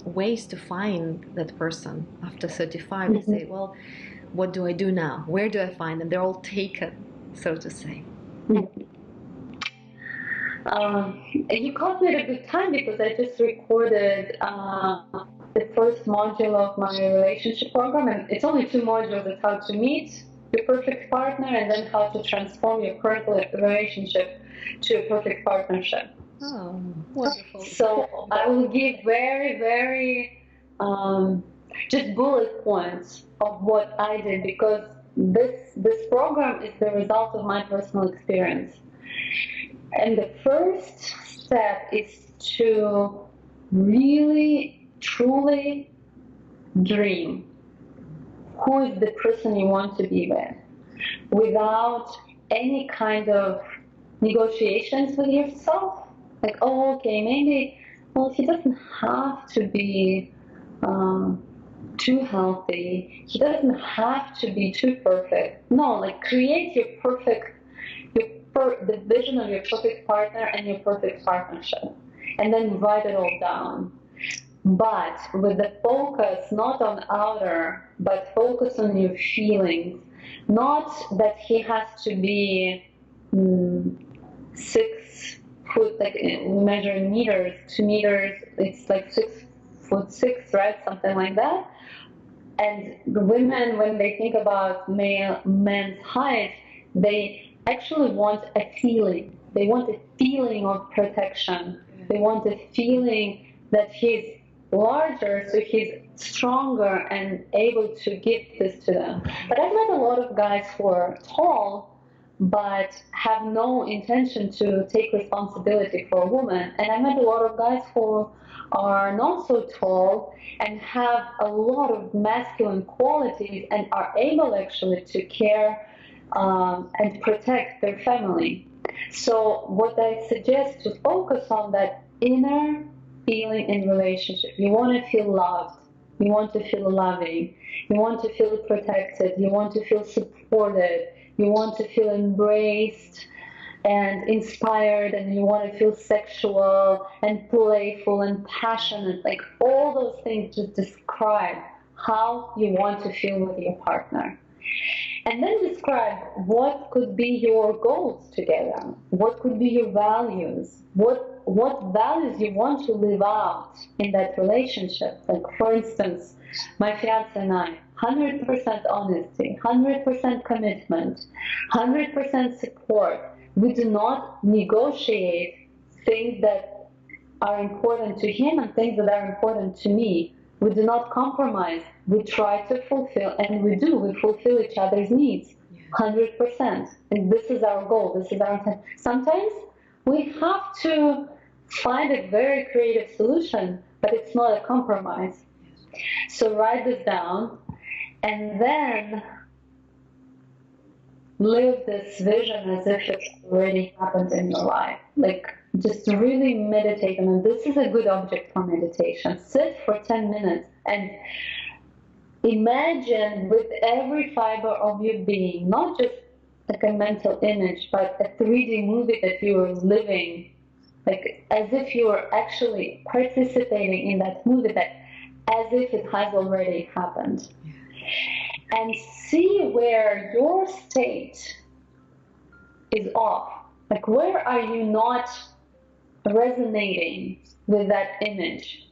ways to find that person after 35, and say, well, what do I do now? Where do I find them? They're all taken, so to say. You caught me at a good time, because I just recorded the first module of my relationship program, and it's only 2 modules. It's how to meet your perfect partner, and then how to transform your current relationship to a perfect partnership. Oh, wonderful. So I will give very, very just bullet points of what I did, because this program is the result of my personal experience. And the first step is to really, truly dream who is the person you want to be with, without any kind of negotiations with yourself. Like, oh, okay, maybe, well, he doesn't have to be too healthy. He doesn't have to be too perfect. No, like, create your perfect, the vision of your perfect partner and your perfect partnership, and then write it all down. But with the focus not on outer, but focus on your feelings. Not that he has to be 6 foot, like we measure in meters, 2 meters, it's like 6'6", right? Something like that. And the women, when they think about men's height, they actually want a feeling. They want a feeling of protection. They want a feeling that he's larger, so he's stronger and able to give this to them. But I've met a lot of guys who are tall, but have no intention to take responsibility for a woman. And I met a lot of guys who are not so tall and have a lot of masculine qualities and are able actually to care and protect their family. So what I suggest to focus on that inner feeling in relationship. You want to feel loved. You want to feel loving. You want to feel protected. You want to feel supported. You want to feel embraced and inspired, and you want to feel sexual and playful and passionate. Like all those things just describe how you want to feel with your partner. And then describe what could be your goals together, what could be your values, what values you want to live out in that relationship. Like for instance, my fiance and I, 100% honesty, 100% commitment, 100% support. We do not negotiate things that are important to him and things that are important to me. We do not compromise. We try to fulfill, and we do. We fulfill each other's needs, 100%. And this is our goal. This is our intent. Sometimes we have to find a very creative solution, but it's not a compromise. So write this down, and then live this vision as if it's already happened in your life. Like, just really meditate on it. This is a good object for meditation. Sit for 10 minutes and imagine with every fiber of your being, not just like a mental image, but a 3D movie that you are living, like as if you are actually participating in that movie, that as if it has already happened. And see where your state is off. Like, where are you not resonating with that image?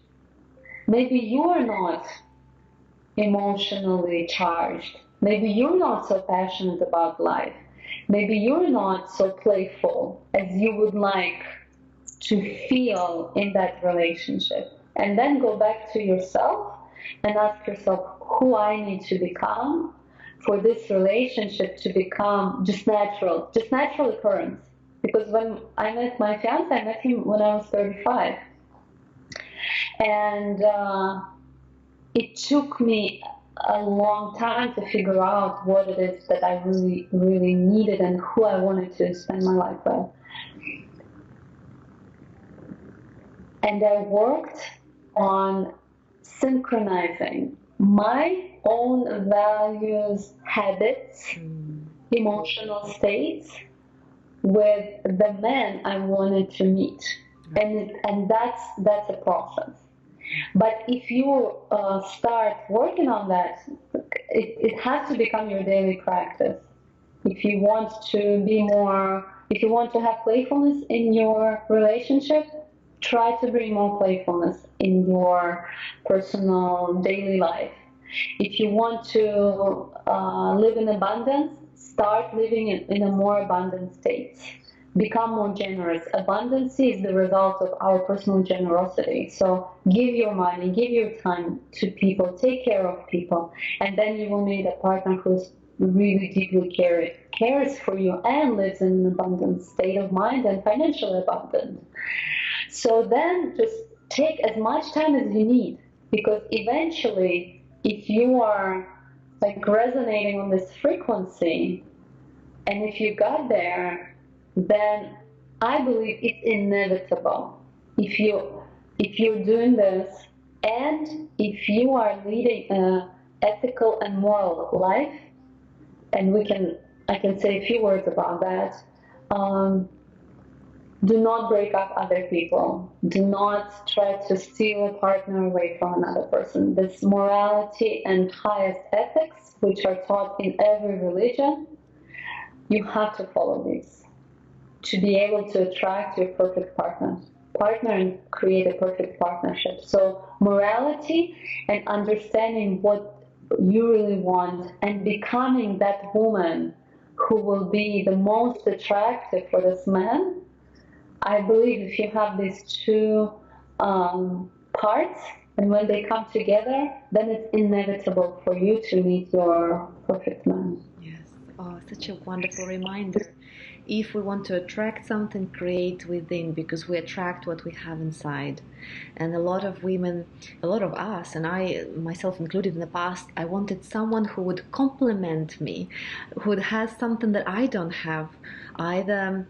Maybe you're not emotionally charged. Maybe you're not so passionate about life. Maybe you're not so playful as you would like to feel in that relationship. And then go back to yourself and ask yourself who I need to become for this relationship to become just natural occurrence. Because when I met my fiance, I met him when I was 35. And it took me a long time to figure out what it is that I really, really needed and who I wanted to spend my life with. And I worked on synchronizing my own values, habits, emotional states with the man I wanted to meet. And that's a process. But if you start working on that, it has to become your daily practice. If you want to be more, if you want to have playfulness in your relationship, try to bring more playfulness in your personal daily life. If you want to live in abundance, start living in a more abundant state. Become more generous. Abundance is the result of our personal generosity. So give your money, give your time to people, take care of people, and then you will meet a partner who's really deeply cares for you and lives in an abundant state of mind and financially abundant. So then just take as much time as you need, because eventually if you are like resonating on this frequency, and if you got there, then I believe it's inevitable. If you're doing this, and if you are leading an ethical and moral life, and I can say a few words about that. Do not break up other people. Do not try to steal a partner away from another person. This morality and highest ethics, which are taught in every religion, you have to follow these to be able to attract your perfect partner and create a perfect partnership. So morality and understanding what you really want and becoming that woman who will be the most attractive for this man. I believe if you have these two parts, and when they come together, then it's inevitable for you to meet your perfect man. Yes. Oh, such a wonderful reminder. If we want to attract something, create within, because we attract what we have inside. And a lot of women, a lot of us, and I myself included in the past, I wanted someone who would complement me, who has something that I don't have. Either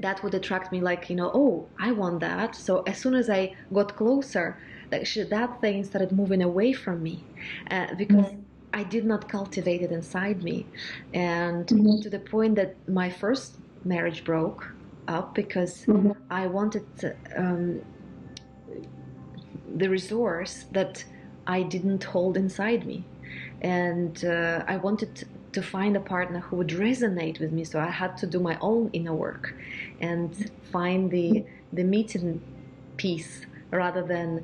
that would attract me, like, oh, I want that. So as soon as I got closer, that thing started moving away from me, because I did not cultivate it inside me. And to the point that my first marriage broke up because I wanted the resource that I didn't hold inside me. And I wanted to find a partner who would resonate with me, so I had to do my own inner work and find the meeting piece rather than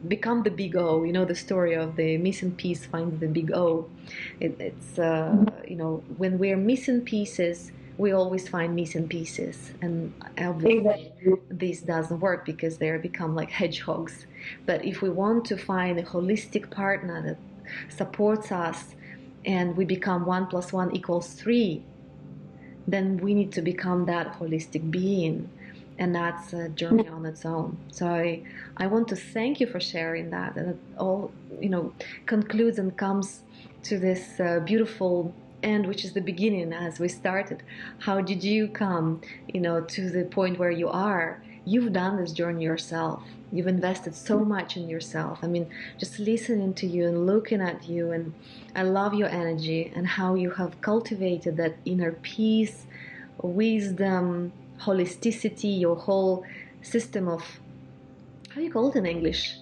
become the big O. You know the story of the missing piece finds the big O. It's you know, when we're missing pieces, we always find missing pieces, and obviously this doesn't work because they become like hedgehogs. But if we want to find a holistic partner that supports us and we become 1 + 1 = 3, then we need to become that holistic being, and that's a journey on its own. So I want to thank you for sharing that, and it all, you know, concludes and comes to this beautiful end, which is the beginning as we started. How did you come, you know, to the point where you are? You've done this journey yourself. You've invested so much in yourself. I mean, just listening to you and looking at you, and I love your energy and how you have cultivated that inner peace, wisdom, holisticity, your whole system of, how do you call it in English?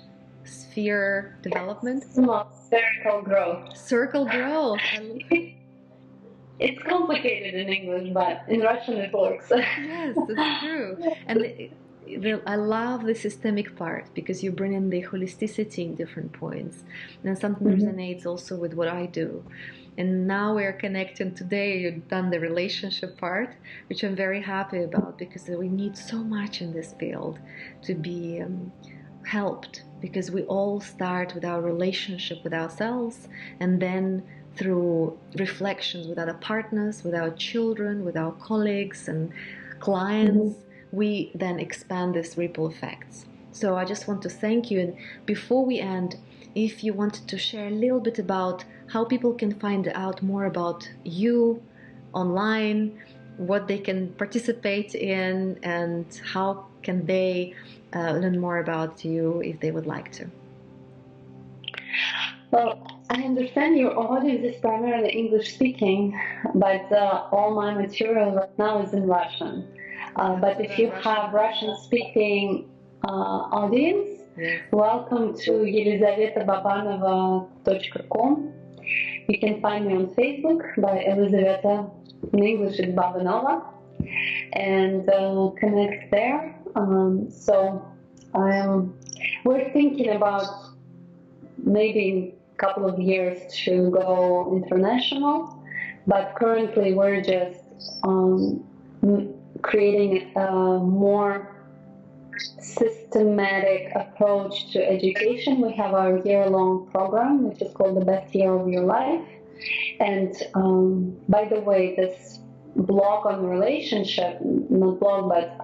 Sphere development? Circle growth. Circle growth. It's complicated in English, but in Russian it works. Yes, it's true. And I love the systemic part because you bring in the holisticity in different points, and something resonates also with what I do. And now we're connecting today. You've done the relationship part, which I'm very happy about, because we need so much in this field to be helped, because we all start with our relationship with ourselves, and then through reflections with other partners, with our children, with our colleagues and clients, we then expand these ripple effects. So I just want to thank you. And before we end, if you wanted to share a little bit about how people can find out more about you online, what they can participate in, and how can they learn more about you if they would like to. Well, I understand your audience is primarily English speaking, but all my material right now is in Russian. But if you have Russian speaking audience, welcome to elizavetababanova.com. You can find me on Facebook by Elizaveta, in English it's Babanova, and connect there. We're thinking about maybe a couple of years to go international, but currently we're just creating a more systematic approach to education. We have our year-long program, which is called The Best Year of Your Life. And by the way, this blog on relationship, not blog, but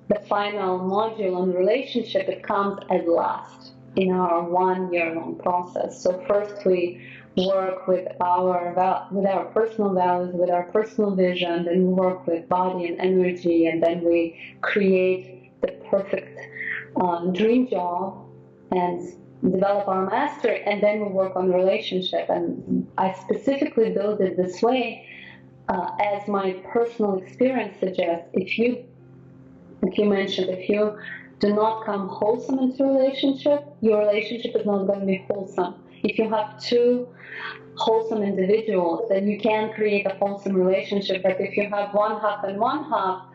the final module on relationship, it comes as last in our 1 year-long process. So first we work with our personal values, with our personal vision, then we work with body and energy, and then we create the perfect dream job and develop our mastery, and then we work on relationship. And I specifically build it this way as my personal experience suggests. If you mentioned, if you do not come wholesome into a relationship, your relationship is not going to be wholesome. If you have two wholesome individuals, then you can create a wholesome relationship. But if you have one half and one half,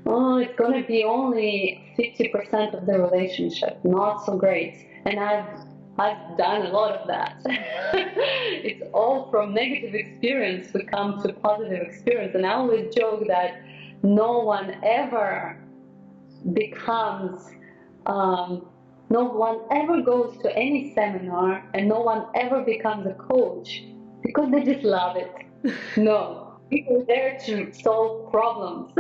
it's going to be only 50% of the relationship. Not so great. And I've done a lot of that. It's all from negative experience we come to positive experience. And I always joke that no one ever becomes, no one ever goes to any seminar, and no one ever becomes a coach because they just love it. No, people are there to solve problems.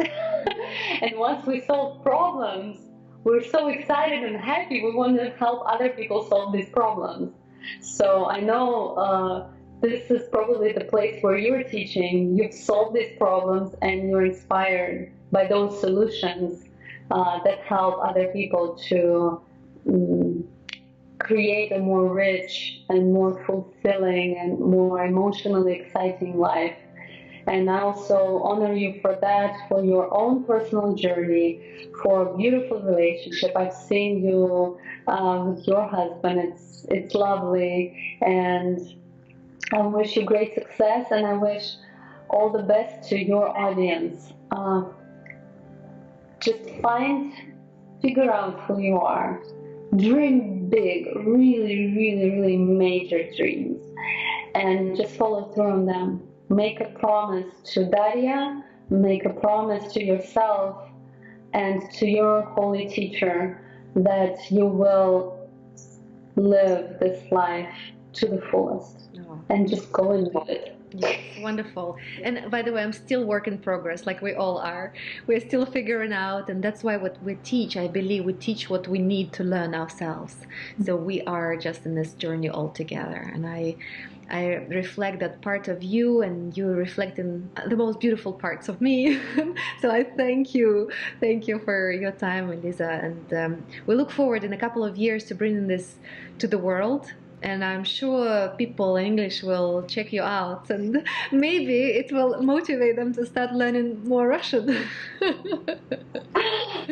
And once we solve problems, we're so excited and happy, we want to help other people solve these problems. So I know this is probably the place where you're teaching. You've solved these problems and you're inspired by those solutions that help other people to create a more rich and more fulfilling and more emotionally exciting life. And I also honor you for that, for your own personal journey, for a beautiful relationship. I've seen you with your husband. It's lovely, and I wish you great success, and I wish all the best to your audience. Just figure out who you are. Dream big, really, really, really major dreams, and just follow through on them. Make a promise to Darya, make a promise to yourself and to your holy teacher that you will live this life to the fullest. And just go and do it. Yes, wonderful. And by the way, I'm still work in progress, like we all are. We're still figuring out, and that's why what we teach, I believe we teach what we need to learn ourselves. So we are just in this journey all together. And I reflect that part of you, and you reflect in the most beautiful parts of me. So I thank you for your time, Eliza, and we look forward in a couple of years to bringing this to the world. And I'm sure people in English will check you out, and maybe it will motivate them to start learning more Russian.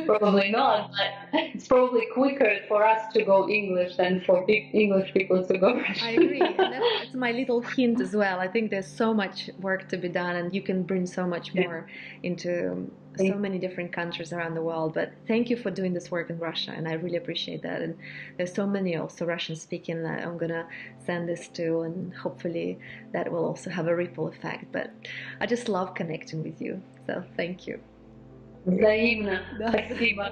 Probably not, but it's probably quicker for us to go English than for English people to go Russian. I agree, and that's my little hint as well. I think there's so much work to be done, and you can bring so much more into so many different countries around the world. But thank you for doing this work in Russia, and I really appreciate that. And there's so many also Russian speaking that I'm gonna send this to, and hopefully that will also have a ripple effect. But I just love connecting with you, so thank you. Взаимно. Спасибо.